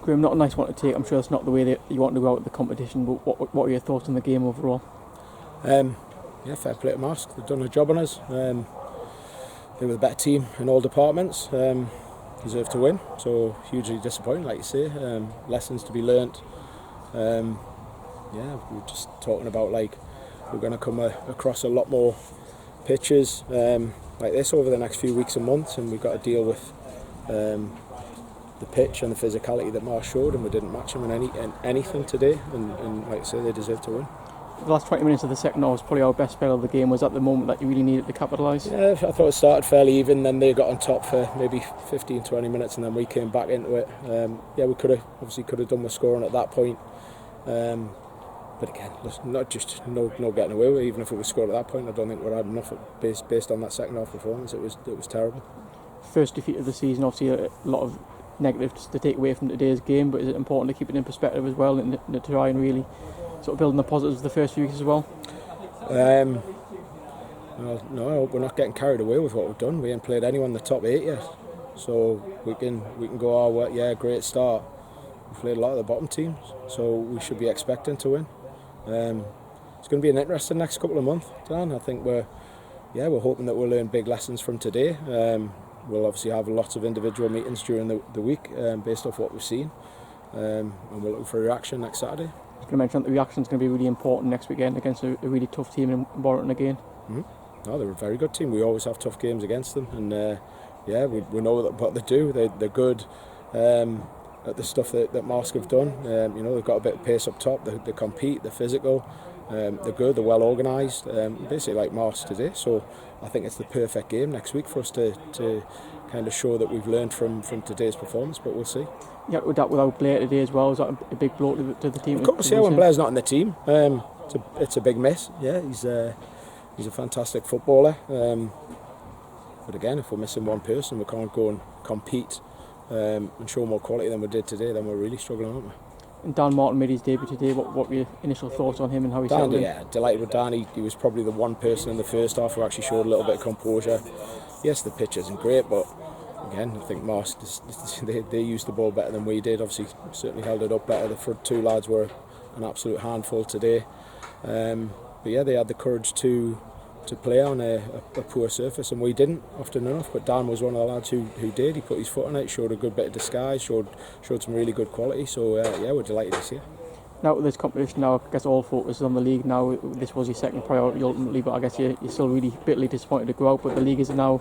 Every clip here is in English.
Graham, not a nice one to take. I'm sure it's not the way that you want to go out with the competition, but what are your thoughts on the game overall? Yeah, fair play to Marske. They've done a job on us. They were the better team in all departments. Deserve to win, so hugely disappointing, like you say. Lessons to be learnt. Yeah, we were just talking about like we're going to come across a lot more pitches like this over the next few weeks and months, and we've got to deal with the pitch and the physicality that Marske showed, and we didn't match them in anything today, and like I say, they deserve to win. The last 20 minutes of the second half was probably our best spell of the game. Was that the moment that you really needed to capitalise? Yeah, I thought it started fairly even, then they got on top for maybe 15-20 minutes, and then we came back into it. Yeah, we could have done with scoring at that point. But again, not just no getting away with it. Even if it was scored at that point, I don't think we'd had enough based on that second half performance. It was terrible. First defeat of the season, obviously a lot of negatives to take away from today's game, but is it important to keep it in perspective as well and to try and really sort of build on the positives of the first few weeks as well? No, we're not getting carried away with what we've done. We ain't played anyone in the top 8 yet, so we can go, well, yeah, great start. We've played a lot of the bottom teams, so we should be expecting to win. It's going to be an interesting next couple of months, Dan. I think we're hoping that we'll learn big lessons from today. We'll obviously have lots of individual meetings during the week based off what we've seen, and we're looking for a reaction next Saturday. I was going to mention that the reaction is going to be really important next weekend against a really tough team in Bolton again. Mm-hmm. No, they're a very good team. We always have tough games against them, and we know what they do. They're good at the stuff that Marske have done. They've got a bit of pace up top. They compete. They're physical. They're good. They're well organised. Basically like Marske today. So I think it's the perfect game next week for us to kind of show that we've learned from today's performance. But we'll see. Yeah, without Blair today as well, is that a big blow to the team? Of course, yeah. When Blair's not in the team, it's a big miss. Yeah, he's a fantastic footballer. But again, if we're missing one person, we can't go and compete and show more quality than we did today, then we're really struggling, aren't we? And Dan Martin made his debut today. What were your initial thoughts on him and how he settled in? Yeah, delighted with Dan. He was probably the one person in the first half who actually showed a little bit of composure. Yes, the pitch isn't great, but again, I think Marske, they used the ball better than we did. Obviously, certainly held it up better. The front two lads were an absolute handful today. But yeah, they had the courage to play on a poor surface, and we didn't often enough. But Dan was one of the lads who did. He put his foot on it, showed a good bit of disguise, showed some really good quality. So yeah, we're delighted to see it. Now with this competition, now I guess all focus is on the league. Now this was your second priority ultimately, but I guess you're still really bitterly disappointed to go out. But the league is now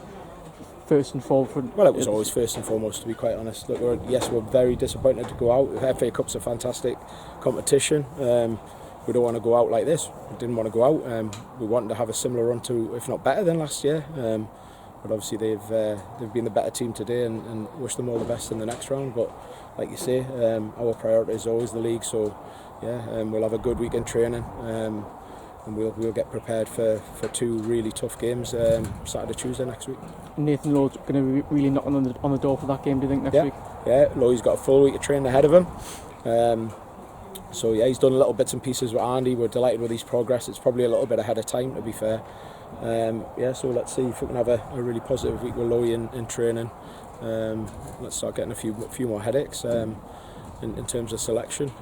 first and foremost. Well, it was always first and foremost, to be quite honest. Look, we're very disappointed to go out. The FA Cup's a fantastic competition. We don't want to go out like this. We didn't want to go out. We wanted to have a similar run to, if not better than last year. But obviously they've been the better team today, and wish them all the best in the next round. But like you say, our priority is always the league. So yeah, we'll have a good week in training, and we'll get prepared for two really tough games Saturday, Tuesday next week. Nathan Lowe's going to be really knocking on the door for that game, do you think, next week? Yeah, Lowe's got a full week of training ahead of him. So yeah, he's done little bits and pieces with Andy. We're delighted with his progress. It's probably a little bit ahead of time, to be fair. So let's see if we can have a really positive week with Lowe in training. Let's start getting a few more headaches in terms of selection.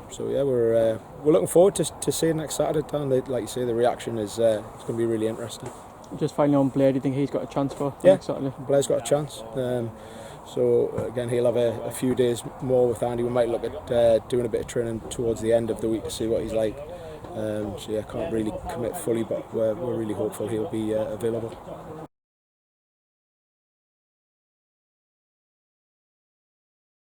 So yeah, we're looking forward to seeing next Saturday, Dan. Like you say, the reaction is it's going to be really interesting. Just finally on Blair, do you think he's got a chance for next Saturday? Blair's got a chance. So again, he'll have a few days more with Andy. We might look at doing a bit of training towards the end of the week to see what he's like. So yeah, I can't really commit fully, but we're really hopeful he'll be available.